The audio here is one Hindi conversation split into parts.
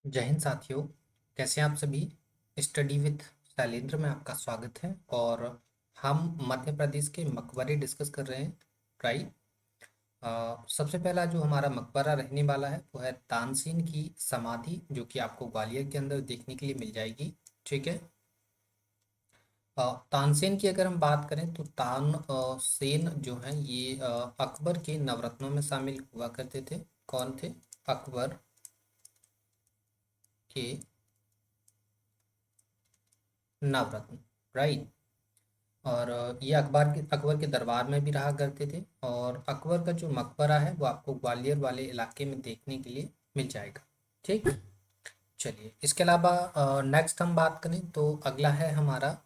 जय हिंद साथियों। कैसे हैं आप सभी। स्टडी विद शैलेंद्र में आपका स्वागत है। और हम मध्य प्रदेश के मकबरे डिस्कस कर रहे हैं। राइट। सबसे पहला जो हमारा मकबरा रहने वाला है वो है तानसेन की समाधि, जो कि आपको ग्वालियर के अंदर देखने के लिए मिल जाएगी। ठीक है। तानसेन की अगर हम बात करें तो सेन जो है ये अकबर के नवरत्नों में शामिल हुआ करते थे। कौन थे? अकबर के नवरत्न। राइट। और ये अकबर के दरबार में भी रहा करते थे। और अकबर का जो मकबरा है वो आपको ग्वालियर वाले इलाके में देखने के लिए मिल जाएगा। ठीक। चलिए, इसके अलावा नेक्स्ट हम बात करें तो अगला है हमारा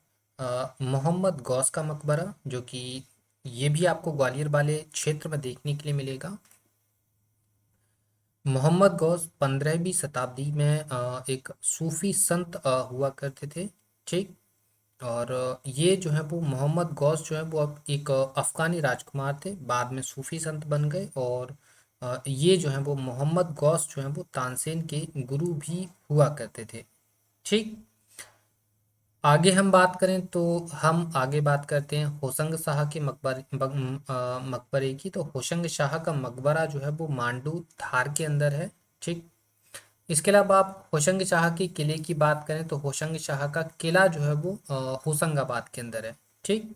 मोहम्मद गौस का मकबरा, जो कि ये भी आपको ग्वालियर वाले क्षेत्र में देखने के लिए मिलेगा। मोहम्मद गौस 15वीं शताब्दी में एक सूफी संत हुआ करते थे। ठीक। और ये जो है वो मोहम्मद गौस जो है वो अब एक अफ़गानी राजकुमार थे, बाद में सूफी संत बन गए। और ये जो है वो मोहम्मद गौस जो है वो तानसेन के गुरु भी हुआ करते थे। ठीक। आगे हम बात करें तो हम आगे बात करते हैं होशंग शाह के मकबरे की। तो होशंग शाह का मकबरा जो है वो मांडू धार के अंदर है। ठीक। इसके अलावा आप होशंग शाह के किले की बात करें तो होशंग शाह का किला जो है वो होशंगाबाद के अंदर है। ठीक।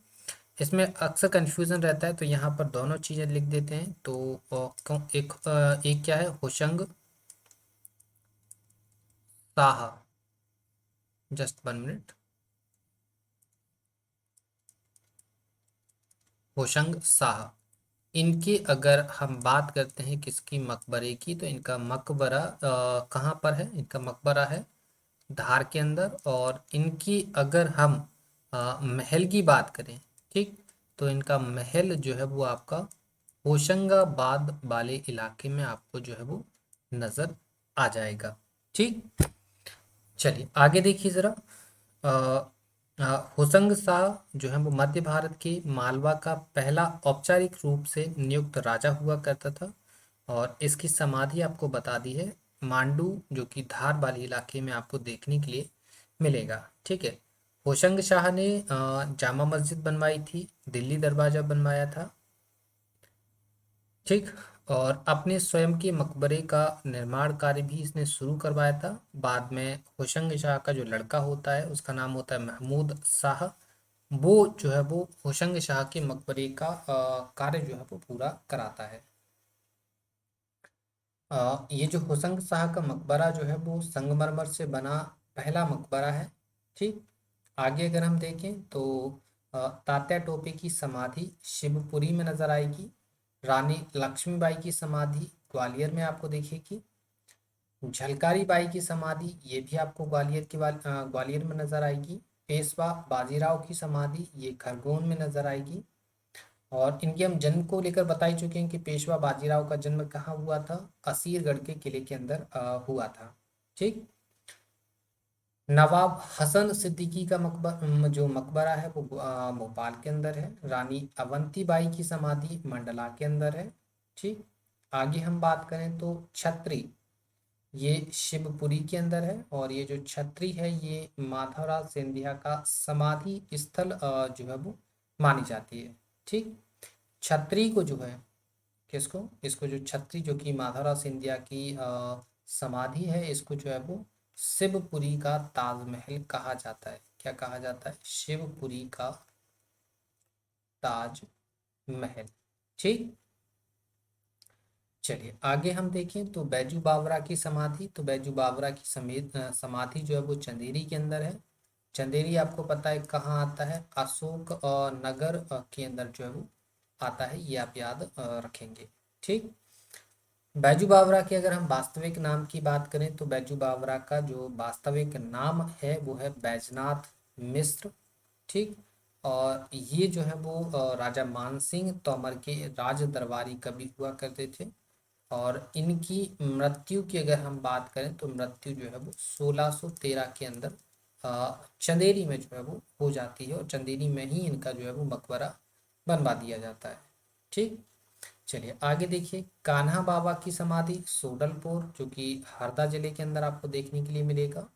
इसमें अक्सर कंफ्यूजन रहता है, तो यहाँ पर दोनों चीज़ें लिख देते हैं। तो एक क्या है? होशंग शाह। Just 1 minute. होशंग शाह, इनकी अगर हम बात करते हैं किसकी मकबरे की, तो इनका मकबरा कहाँ पर है? इनका मकबरा है धार के अंदर। और इनकी अगर हम महल की बात करें, ठीक, तो इनका महल जो है वो आपका होशंगाबाद वाले इलाके में आपको जो है वो नज़र आ जाएगा। ठीक। चलिए आगे देखिए ज़रा। अ, होशंग शाह जो है वो मध्य भारत के मालवा का पहला औपचारिक रूप से नियुक्त राजा हुआ करता था। और इसकी समाधि आपको बता दी है मांडू, जो कि धार वाले इलाके में आपको देखने के लिए मिलेगा। ठीक है। होशंग शाह ने जामा मस्जिद बनवाई थी, दिल्ली दरवाजा बनवाया था। ठीक। और अपने स्वयं के मकबरे का निर्माण कार्य भी इसने शुरू करवाया था। बाद में होशंग शाह का जो लड़का होता है उसका नाम होता है महमूद शाह, वो जो है वो होशंग शाह के मकबरे का कार्य जो है वो पूरा कराता है। ये जो होशंग शाह का मकबरा जो है वो संगमरमर से बना पहला मकबरा है। ठीक। आगे अगर हम देखें तो तात्या टोपे की समाधि शिवपुरी में नजर आएगी। रानी लक्ष्मीबाई की समाधि ग्वालियर में आपको दिखेगी। झलकारी बाई की समाधि ये भी आपको ग्वालियर में नजर आएगी। पेशवा बाजीराव की समाधि ये खरगोन में नजर आएगी। और इनके हम जन्म को लेकर बता ही चुके हैं कि पेशवा बाजीराव का जन्म कहाँ हुआ था? असीरगढ़ के किले के अंदर हुआ था। ठीक। नवाब हसन सिद्दीकी का जो मकबरा है वो भोपाल के अंदर है। रानी अवंती बाई की समाधि मंडला के अंदर है। ठीक। आगे हम बात करें तो छत्री ये शिवपुरी के अंदर है। और ये जो छत्री है ये माधवराव सिंधिया का समाधि स्थल जो है वो मानी जाती है। ठीक। छत्री को जो है, किसको? इसको जो छत्री जो कि माधवराव सिंधिया की समाधि है, इसको जो है वो शिवपुरी का ताजमहल कहा जाता है। क्या कहा जाता है? शिवपुरी का ताजमहल। ठीक। चलिए आगे हम देखें तो बैजू बावरा की समाधि। तो बैजू बावरा की समाधि जो है वो चंदेरी के अंदर है। चंदेरी आपको पता है कहाँ आता है? अशोक नगर के अंदर जो है वो आता है, ये आप याद रखेंगे। ठीक। बैजू बावरा के अगर हम वास्तविक नाम की बात करें तो बैजू बावरा का जो वास्तविक नाम है वो है बैजनाथ मिश्र। ठीक। और ये जो है वो राजा मानसिंह तोमर के राज दरबारी कवि हुआ करते थे। और इनकी मृत्यु की अगर हम बात करें तो मृत्यु जो है वो 1613 के अंदर चंदेरी में जो है वो हो जाती है। और चंदेरी में ही इनका जो है वो मकबरा बनवा दिया जाता है। ठीक। चलिए आगे देखिए, कान्हा बाबा की समाधि सोडलपुर, जो कि हरदा जिले के अंदर आपको देखने के लिए मिलेगा।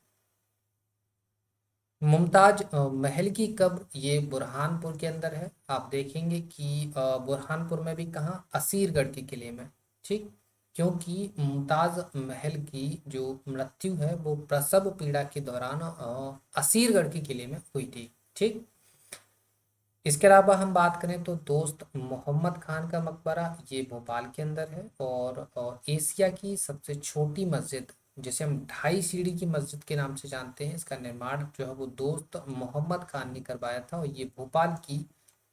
मुमताज महल की कब्र, ये बुरहानपुर के अंदर है। आप देखेंगे कि बुरहानपुर में भी कहाँ, असीरगढ़ के किले में। ठीक, क्योंकि मुमताज महल की जो मृत्यु है वो प्रसव पीड़ा के दौरान असीरगढ़ के किले में हुई थी। ठीक, इसके अलावा हम बात करें तो दोस्त मोहम्मद खान का मकबरा, ये भोपाल के अंदर है। और एशिया की सबसे छोटी मस्जिद, जिसे हम ढाई सीढ़ी की मस्जिद के नाम से जानते हैं, इसका निर्माण जो है वो दोस्त मोहम्मद खान ने करवाया था, और ये भोपाल की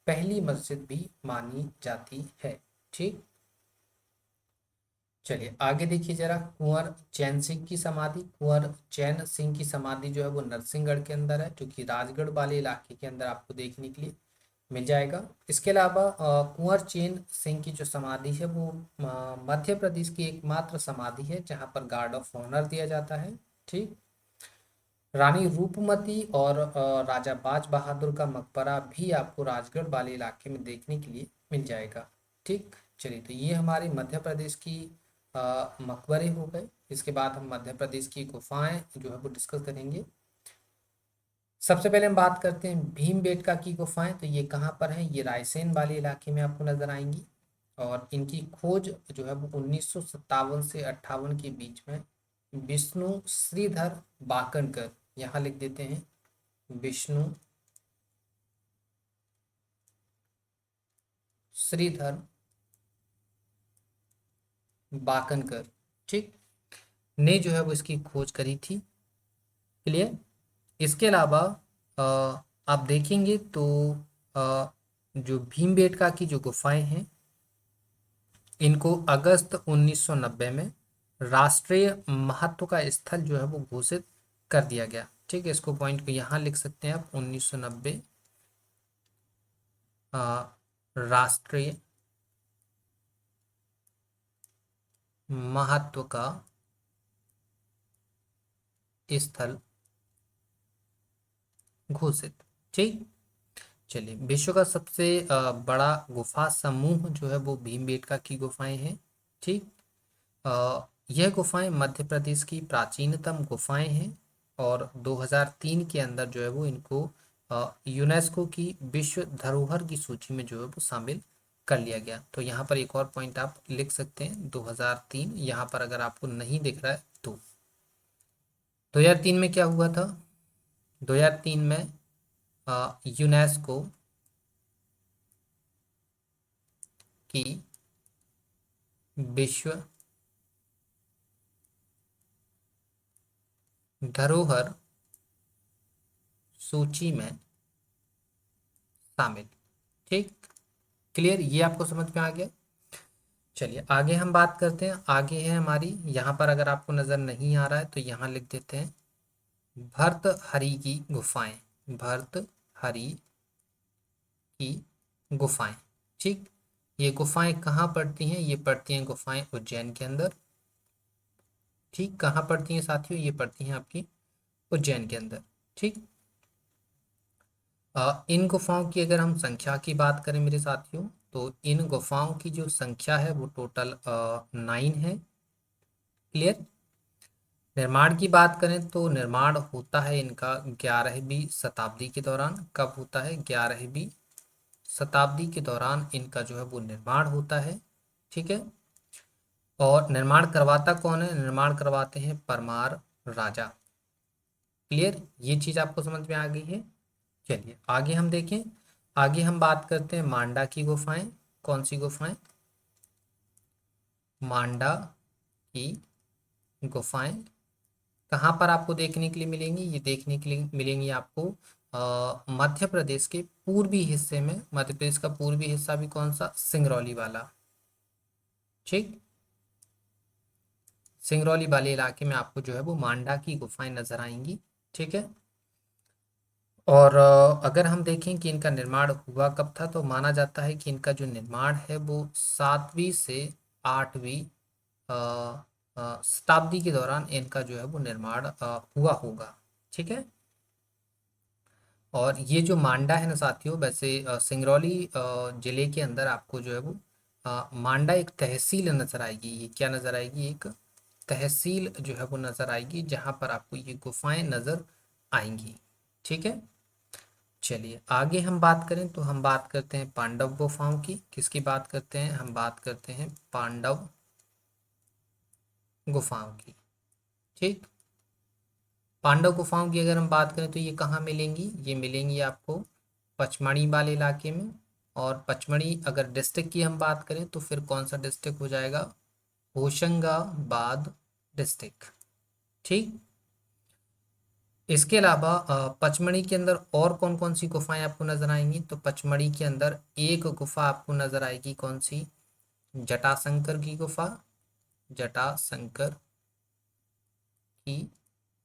पहली मस्जिद भी मानी जाती है। ठीक, चलिए आगे देखिए जरा, कुंवर चैन सिंह की समाधि। कुंवर चैन सिंह की समाधि जो है वो नरसिंहगढ़ के अंदर है, जो कि राजगढ़ वाले इलाके के अंदर आपको देखने के लिए मिल जाएगा। इसके अलावा कुंवर चैन सिंह की जो समाधि है वो मध्य प्रदेश की एकमात्र समाधि है जहां पर गार्ड ऑफ ऑनर दिया जाता है। ठीक, रानी रूपमती और राजा बाज बहादुर का मकबरा भी आपको राजगढ़ वाले इलाके में देखने के लिए मिल जाएगा। ठीक, चलिए तो ये हमारे मध्य प्रदेश की मकबरे हो गए। इसके बाद हम मध्य प्रदेश की गुफाएं जो है वो डिस्कस करेंगे। सबसे पहले हम बात करते हैं भीमबेटका की गुफाएं। तो ये कहाँ पर है, ये रायसेन वाले इलाके में आपको नजर आएंगी। और इनकी खोज जो है वो 1957 से 58 के बीच में विष्णु श्रीधर बाकनकर, यहाँ लिख देते हैं विष्णु श्रीधर बाकनकर, ठीक, ने जो है वो इसकी खोज करी थी। क्लियर। इसके अलावा अ, आप देखेंगे तो जो भीमबेटका की जो गुफाएं हैं, इनको अगस्त 1990 में राष्ट्रीय महत्व का स्थल जो है वो घोषित कर दिया गया। ठीक है, इसको पॉइंट को यहाँ लिख सकते हैं आप, 1990 राष्ट्रीय महत्व का स्थल घोषित। ठीक, चलिए, विश्व का सबसे बड़ा गुफा समूह जो है वो भीमबेटका की गुफाएं हैं। ठीक, यह गुफाएं मध्य प्रदेश की प्राचीनतम गुफाएं हैं, और 2003 के अंदर जो है वो इनको यूनेस्को की विश्व धरोहर की सूची में जो है वो शामिल कर लिया गया। तो यहाँ पर एक और पॉइंट आप लिख सकते हैं 2003, यहाँ पर अगर आपको नहीं दिख रहा है तो। 2003 में क्या हुआ था, 2003 में यूनेस्को की विश्व धरोहर सूची में शामिल। ठीक, क्लियर, ये आपको समझ में आ गया। चलिए आगे हम बात करते हैं। आगे है हमारी, यहाँ पर अगर आपको नजर नहीं आ रहा है तो यहाँ लिख देते हैं भर्तहरि की गुफाएं। भर्तहरि की गुफाएं, ठीक, ये गुफाएं कहाँ पड़ती हैं, ये पड़ती हैं गुफाएं उज्जैन के अंदर। ठीक, कहाँ पड़ती हैं साथियों, ये पड़ती हैं आपकी उज्जैन के अंदर। ठीक, इन गुफाओं की अगर हम संख्या की बात करें मेरे साथियों, तो इन गुफाओं की जो संख्या है वो टोटल 9 है। क्लियर। निर्माण की बात करें तो निर्माण होता है इनका 11वीं शताब्दी के दौरान। कब होता है, 11वीं शताब्दी के दौरान इनका जो है वो निर्माण होता है। ठीक है, और निर्माण करवाता कौन है, निर्माण करवाते हैं परमार राजा। क्लियर, ये चीज आपको समझ में आ गई है। चलिए आगे हम देखें। आगे हम बात करते हैं मांडा की गुफाएं। कौन सी गुफाएं, मांडा की गुफाएं कहाँ पर आपको देखने के लिए मिलेंगी, ये देखने के लिए मिलेंगी आपको मध्य प्रदेश के पूर्वी हिस्से में। मध्य प्रदेश का पूर्वी हिस्सा भी कौन सा, सिंगरौली वाला। ठीक, सिंगरौली वाले इलाके में आपको जो है वो मांडा की गुफाएं नजर आएंगी। ठीक है, और अगर हम देखें कि इनका निर्माण हुआ कब था, तो माना जाता है कि इनका जो निर्माण है वो 7वीं से 8वीं शताब्दी के दौरान इनका जो है वो निर्माण हुआ होगा। ठीक है, और ये जो मांडा है ना साथियों, वैसे सिंगरौली जिले के अंदर आपको जो है वो मांडा एक तहसील नजर आएगी। ये क्या नजर आएगी? एक तहसील जो है वो नजर आएगी, जहां पर आपको ये गुफाएं नजर आएंगी। ठीक है, चलिए आगे हम बात करें तो हम बात करते हैं पांडव गुफाओं की। किसकी बात करते हैं? हम बात करते हैं पांडव गुफाओं की। ठीक, पांडव गुफाओं की अगर हम बात करें तो ये कहाँ मिलेंगी? ये मिलेंगी आपको पचमढ़ी वाले इलाके में। और पचमढ़ी अगर डिस्ट्रिक्ट की हम बात करें तो फिर कौन सा डिस्ट्रिक्ट हो जाएगा? होशंगाबाद डिस्ट्रिक्ट। ठीक, इसके अलावा पचमढ़ी के अंदर और कौन कौन सी गुफाएं आपको नजर आएंगी? तो पचमढ़ी के अंदर एक गुफा आपको नजर आएगी, कौन सी? जटाशंकर की गुफा। जटाशंकर की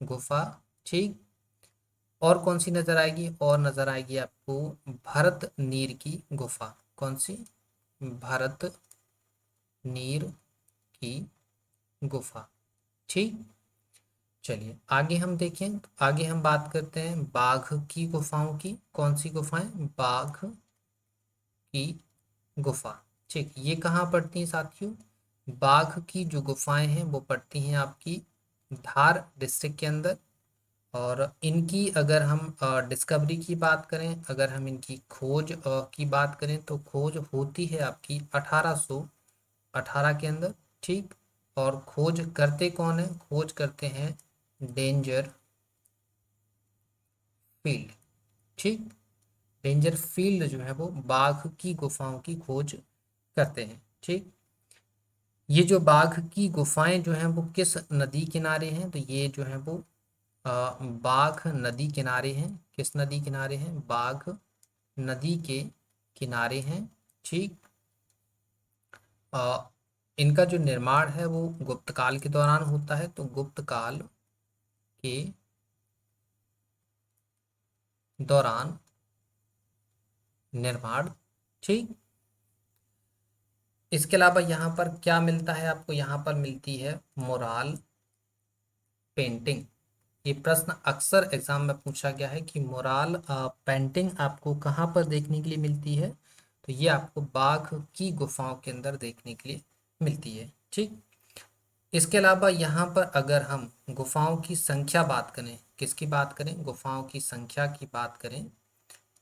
गुफा। ठीक, और कौन सी नजर आएगी? और नजर आएगी आपको भरत नीर की गुफा। कौन सी? भरत नीर की गुफा। ठीक, चलिए आगे हम देखें तो आगे हम बात करते हैं बाघ की गुफाओं की। कौन सी गुफाएं? बाघ की गुफा। ठीक, ये कहाँ पड़ती हैं साथियों? बाघ की जो गुफाएं हैं वो पड़ती हैं आपकी धार डिस्ट्रिक्ट के अंदर। और इनकी अगर हम डिस्कवरी की बात करें, अगर हम इनकी खोज की बात करें तो खोज होती है आपकी 1818 के अंदर। ठीक, और खोज करते कौन है? खोज करते हैं डेंजर फील्ड। ठीक, डेंजर फील्ड जो है वो बाघ की गुफाओं की खोज करते हैं। ठीक, ये जो बाघ की गुफाएं जो हैं वो किस नदी किनारे हैं? तो ये जो है वो बाघ नदी किनारे हैं। किस नदी किनारे हैं? बाघ नदी के किनारे हैं। ठीक, अ, इनका जो निर्माण है वो गुप्त काल के दौरान होता है। तो गुप्त काल के दौरान निर्माण। ठीक, इसके अलावा यहाँ पर क्या मिलता है आपको? यहाँ पर मिलती है मोराल पेंटिंग। ये प्रश्न अक्सर एग्जाम में पूछा गया है कि मोराल पेंटिंग आपको कहाँ पर देखने के लिए मिलती है? तो ये आपको बाघ की गुफाओं के अंदर देखने के लिए मिलती है। ठीक, इसके अलावा यहाँ पर अगर हम गुफाओं की संख्या बात करें, किसकी बात करें? गुफाओं की संख्या की बात करें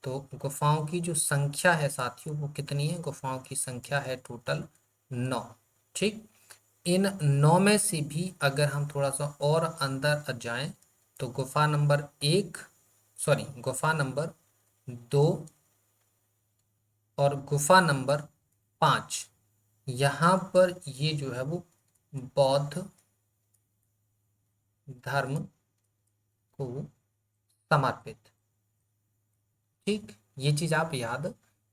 तो गुफाओं की जो संख्या है साथियों वो कितनी है? गुफाओं की संख्या है टोटल 9। ठीक, इन 9 में से भी अगर हम थोड़ा सा और अंदर जाएं तो गुफा नंबर 1, सॉरी गुफा नंबर 2 और गुफा नंबर 5, यहाँ पर ये जो है वो बौद्ध धर्म को समर्पित। ठीक, ये चीज आप याद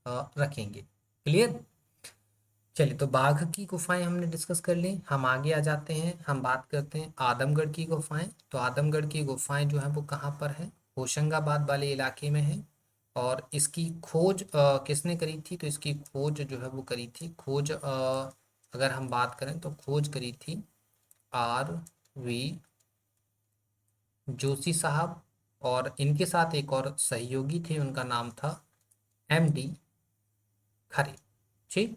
रखेंगे। क्लियर? चलिए, तो बाघ की गुफाएं हमने डिस्कस कर ली। हम आगे आ जाते हैं, हम बात करते हैं आदमगढ़ की गुफाएं। तो आदमगढ़ की गुफाएं जो है वो कहाँ पर है? होशंगाबाद वाले इलाके में है। और इसकी खोज किसने करी थी? तो इसकी खोज जो है वो करी थी, खोज अगर हम बात करें तो खोज करी थी RV जोशी साहब। और इनके साथ एक और सहयोगी थे, उनका नाम था MD खरे। ठीक,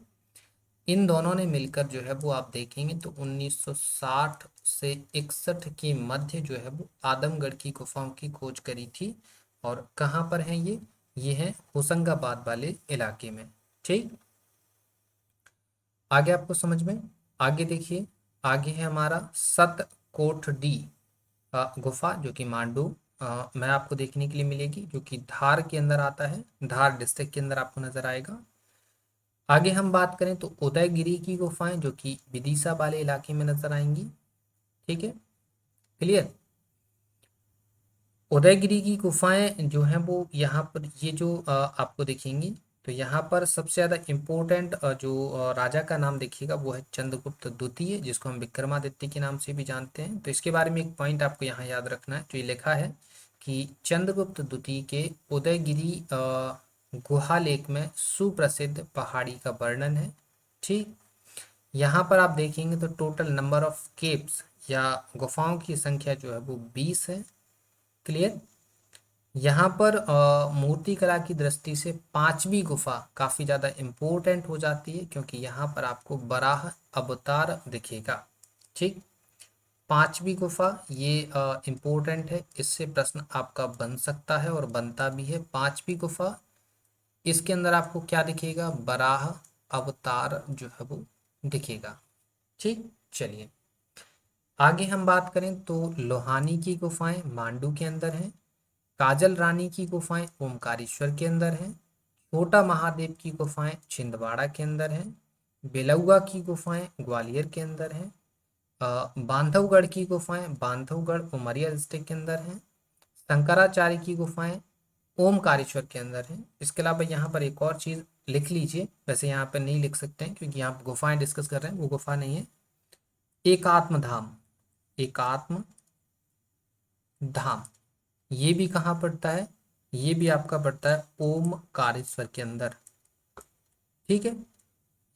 इन दोनों ने मिलकर जो है वो आप देखेंगे तो 1960 से 61 के मध्य जो है वो आदमगढ़ की गुफाओं की खोज करी थी। और कहाँ पर है ये? ये है होशंगाबाद वाले इलाके में। ठीक, आगे आपको समझ में? आगे देखिए, आगे है हमारा सतकोटडी गुफा, जो कि मांडू में आपको देखने के लिए मिलेगी, जो कि धार के अंदर आता है। धार डिस्ट्रिक्ट के अंदर आपको नजर आएगा। आगे हम बात करें तो उदयगिरी की गुफाएं, जो कि विदिशा वाले इलाके में नजर आएंगी। ठीक है, क्लियर? उदयगिरी की गुफाएं जो हैं वो यहाँ पर ये जो आपको दिखेंगी, तो यहाँ पर सबसे ज़्यादा इम्पोर्टेंट जो राजा का नाम देखिएगा वो है चंद्रगुप्त द्वितीय, जिसको हम विक्रमादित्य के नाम से भी जानते हैं। तो इसके बारे में एक पॉइंट आपको यहाँ याद रखना है, जो ये लिखा है कि चंद्रगुप्त द्वितीय के उदयगिरी गुहा लेख में सुप्रसिद्ध पहाड़ी का वर्णन है। ठीक, यहाँ पर आप देखेंगे तो टोटल नंबर ऑफ केव्स या गुफाओं की संख्या जो है वो 20 है। क्लियर? यहाँ पर मूर्तिकला की दृष्टि से पांचवी गुफा काफी ज्यादा इम्पोर्टेंट हो जाती है, क्योंकि यहाँ पर आपको बराह अवतार दिखेगा। ठीक, पांचवी गुफा ये इम्पोर्टेंट है, इससे प्रश्न आपका बन सकता है और बनता भी है। पांचवी गुफा, इसके अंदर आपको क्या दिखेगा, बराह अवतार जो है वो दिखेगा। ठीक, चलिए आगे हम बात करें तो लोहानी की गुफाएं मांडू के अंदर हैं। काजल रानी की गुफाएं ओमकारेश्वर के अंदर हैं। छोटा महादेव की गुफाएं छिंदवाड़ा के अंदर हैं। बेलौआ की गुफाएं ग्वालियर के अंदर हैं। बांधवगढ़ की गुफाएं बांधवगढ़ उमरिया डिस्ट्रिक्ट के अंदर हैं। शंकराचार्य की गुफाएं ओमकारेश्वर के अंदर हैं। इसके अलावा यहाँ पर एक और चीज लिख लीजिए, वैसे यहाँ पर नहीं लिख सकते हैं क्योंकि यहाँ गुफाएं डिस्कस कर रहे हैं, वो गुफा नहीं है। एकात्म धाम, एकात्म धाम ये भी कहाँ पड़ता है, ये भी आपका पड़ता है ओमकारेश्वर के अंदर। ठीक है,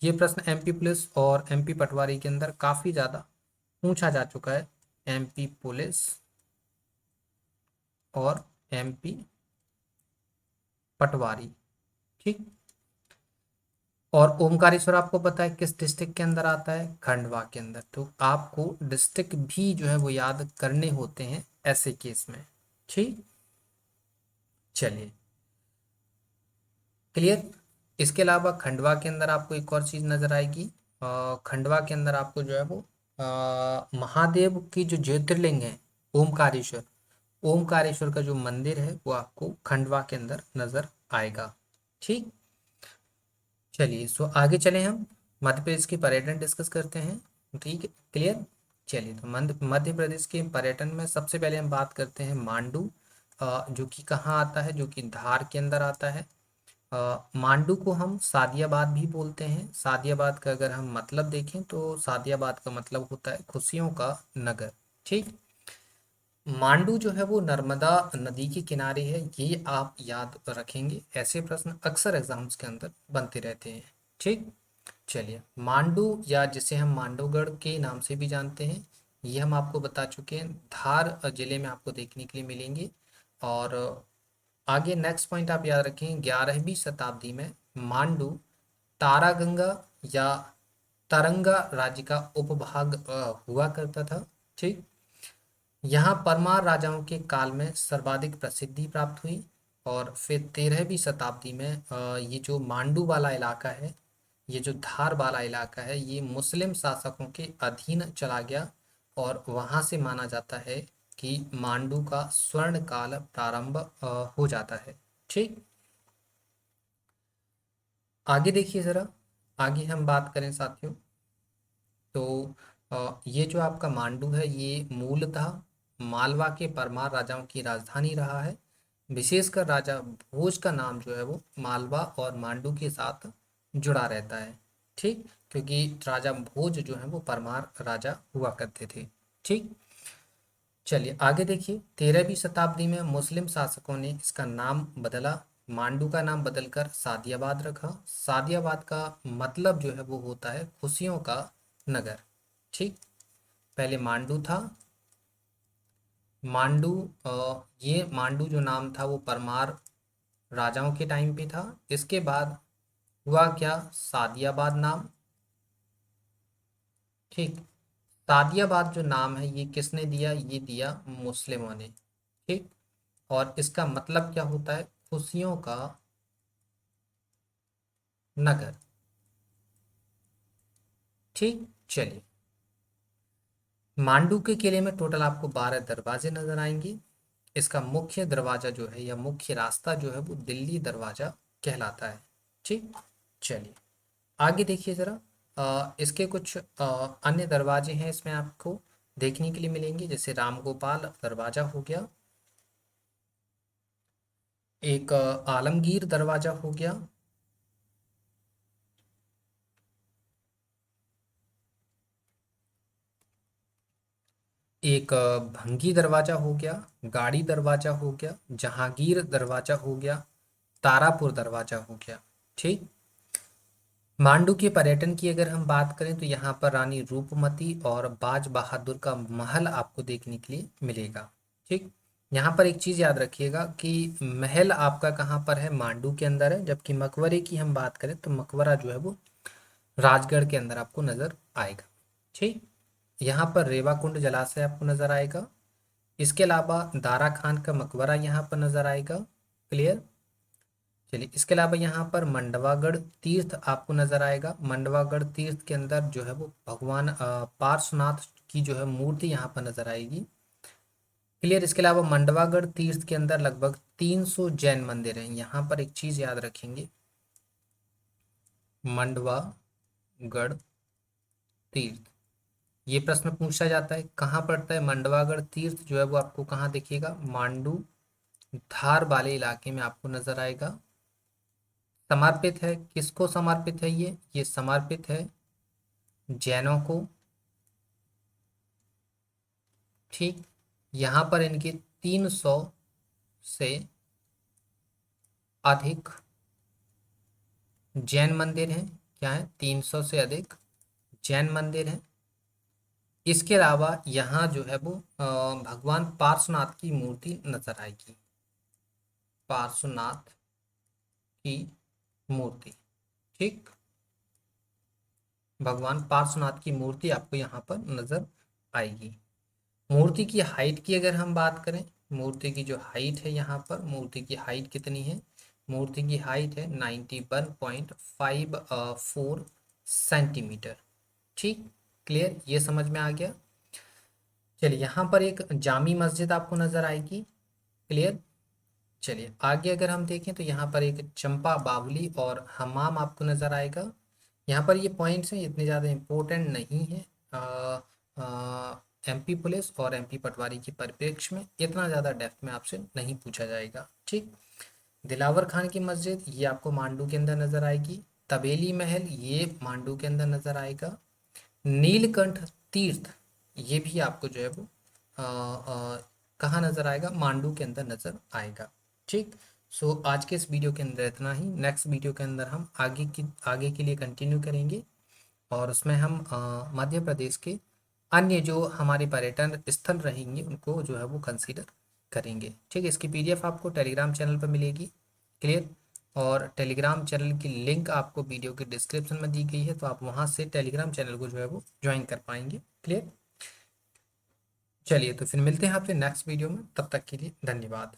ये प्रश्न एमपी पुलिस और एमपी पटवारी के अंदर काफी ज्यादा पूछा जा चुका है। एमपी पुलिस और एमपी पटवारी। ठीक, और ओमकारेश्वर आपको पता है किस डिस्ट्रिक्ट के अंदर आता है, खंडवा के अंदर। तो आपको डिस्ट्रिक्ट भी जो है वो याद करने होते हैं ऐसे केस में। ठीक, चलिए क्लियर। इसके अलावा खंडवा के अंदर आपको एक और चीज नजर आएगी। खंडवा के अंदर आपको जो है वो महादेव की जो ज्योतिर्लिंग है ओमकारेश्वर, ओमकारेश्वर का जो मंदिर है वो आपको खंडवा के अंदर नजर आएगा। ठीक, चलिए सो आगे चले हम मध्य प्रदेश के पर्यटन डिस्कस करते हैं। ठीक है, क्लियर। चलिए तो मध्य प्रदेश के पर्यटन में सबसे पहले हम बात करते हैं मांडू, जो कि कहाँ आता है, जो कि धार के अंदर आता है। मांडू को हम सादियाबाद भी बोलते हैं। सादियाबाद का अगर हम मतलब देखें तो सादियाबाद का मतलब होता है खुशियों का नगर। ठीक, मांडू जो है वो नर्मदा नदी के किनारे है, ये आप याद रखेंगे, ऐसे प्रश्न अक्सर एग्जाम्स के अंदर बनते रहते हैं। ठीक, चलिए मांडू या जिसे हम मांडवगढ़ के नाम से भी जानते हैं, ये हम आपको बता चुके हैं, धार जिले में आपको देखने के लिए मिलेंगे। और आगे नेक्स्ट पॉइंट आप याद रखें, 11वीं शताब्दी में मांडू तारागंगा या तरंगा राज्य का उपभाग हुआ करता था। ठीक, यहाँ परमार राजाओं के काल में सर्वाधिक प्रसिद्धि प्राप्त हुई और फिर 13वीं शताब्दी में ये जो मांडू वाला इलाका है, ये जो धार वाला इलाका है, ये मुस्लिम शासकों के अधीन चला गया और वहां से माना जाता है कि मांडू का स्वर्ण काल प्रारंभ हो जाता है। ठीक, आगे देखिए जरा, आगे हम बात करें साथियों तो ये जो आपका मांडू है ये मूलतः मालवा के परमार राजाओं की राजधानी रहा है। विशेषकर राजा भोज का नाम जो है वो मालवा और मांडू के साथ जुड़ा रहता है। ठीक, क्योंकि राजा भोज जो है वो परमार राजा हुआ करते थे। ठीक, चलिए आगे देखिए, 13वीं शताब्दी में मुस्लिम शासकों ने इसका नाम बदला, मांडू का नाम बदलकर सादियाबाद रखा। सादियाबाद का मतलब जो है वो होता है खुशियों का नगर। ठीक, पहले मांडू था, मांडू ये मांडू जो नाम था वो परमार राजाओं के टाइम पे था। इसके बाद हुआ क्या, सादियाबाद नाम। ठीक, सादियाबाद जो नाम है ये किसने दिया, ये दिया मुस्लिमों ने। ठीक, और इसका मतलब क्या होता है, खुशियों का नगर। ठीक, चलिए मांडू के किले में टोटल आपको 12 दरवाजे नजर आएंगे। इसका मुख्य दरवाजा जो है या मुख्य रास्ता जो है वो दिल्ली दरवाजा कहलाता है। ठीक, चलिए आगे देखिए जरा, इसके कुछ अन्य दरवाजे हैं इसमें आपको देखने के लिए मिलेंगे, जैसे रामगोपाल दरवाजा हो गया, एक आलमगीर दरवाजा हो गया, एक भंगी दरवाजा हो गया, गाड़ी दरवाजा हो गया, जहांगीर दरवाजा हो गया, तारापुर दरवाजा हो गया। ठीक, मांडू के पर्यटन की अगर हम बात करें तो यहाँ पर रानी रूपमती और बाज बहादुर का महल आपको देखने के लिए मिलेगा। ठीक, यहाँ पर एक चीज याद रखिएगा कि महल आपका कहाँ पर है, मांडू के अंदर है, जबकि मकबरे की हम बात करें तो मकबरा जो है वो राजगढ़ के अंदर आपको नजर आएगा। ठीक, यहाँ पर रेवा कुंड जलाशय आपको नजर आएगा। इसके अलावा दारा खान का मकबरा यहाँ पर नजर आएगा। क्लियर। चलिए, इसके अलावा यहाँ पर मंडवागढ़ तीर्थ आपको नजर आएगा। मंडवागढ़ तीर्थ के अंदर जो है वो भगवान पार्श्वनाथ की जो है मूर्ति यहाँ पर नजर आएगी। क्लियर। इसके अलावा मंडवागढ़ तीर्थ के अंदर लगभग 300 जैन मंदिर हैं। यहाँ पर एक चीज याद रखेंगे, मंडवागढ़ तीर्थ, ये प्रश्न पूछा जाता है कहाँ पड़ता है। मंडवागढ़ तीर्थ जो है वो आपको कहाँ दिखेगा, मांडू धार वाले इलाके में आपको नजर आएगा। समर्पित है, किसको समर्पित है ये समर्पित है जैनों को। ठीक, यहाँ पर इनके 300 से अधिक जैन मंदिर हैं। क्या है, 300 से अधिक जैन मंदिर हैं। इसके अलावा यहाँ जो है वो भगवान पार्श्वनाथ की मूर्ति नजर आएगी, पार्श्वनाथ की मूर्ति। ठीक, भगवान पार्श्वनाथ की मूर्ति आपको यहाँ पर नजर आएगी। मूर्ति की हाइट की अगर हम बात करें, मूर्ति की जो हाइट है यहाँ पर, मूर्ति की हाइट कितनी है, मूर्ति की हाइट है 91.54 सेंटीमीटर। ठीक, क्लियर, ये समझ में आ गया। चलिए, यहाँ पर एक जामी मस्जिद आपको नजर आएगी। क्लियर। चलिए आगे अगर हम देखें तो यहाँ पर एक चंपा बावली और हमाम आपको नजर आएगा। यहाँ पर ये पॉइंट्स हैं, इतने ज़्यादा इम्पोर्टेंट नहीं है। एमपी पुलिस और एमपी पटवारी के परिप्रेक्ष्य में इतना ज़्यादा डेप्थ में आपसे नहीं पूछा जाएगा। ठीक, दिलावर खान की मस्जिद ये आपको मांडू के अंदर नजर आएगी। तबेली महल ये मांडू के अंदर नजर आएगा। नीलकंठ तीर्थ ये भी आपको जो है वो कहाँ नजर आएगा, मांडू के अंदर नजर आएगा। ठीक, सो आज के इस वीडियो के अंदर इतना ही। नेक्स्ट वीडियो के अंदर हम आगे के लिए कंटिन्यू करेंगे और उसमें हम मध्य प्रदेश के अन्य जो हमारे पर्यटन स्थल रहेंगे उनको जो है वो कंसीडर करेंगे। ठीक है, इसकी पीडीएफ आपको टेलीग्राम चैनल पर मिलेगी। क्लियर। और टेलीग्राम चैनल की लिंक आपको वीडियो के डिस्क्रिप्शन में दी गई है, तो आप वहाँ से टेलीग्राम चैनल को जो है वो ज्वाइन कर पाएंगे। क्लियर। चलिए, तो फिर मिलते हैं आपसे नेक्स्ट वीडियो में, तब तक के लिए धन्यवाद।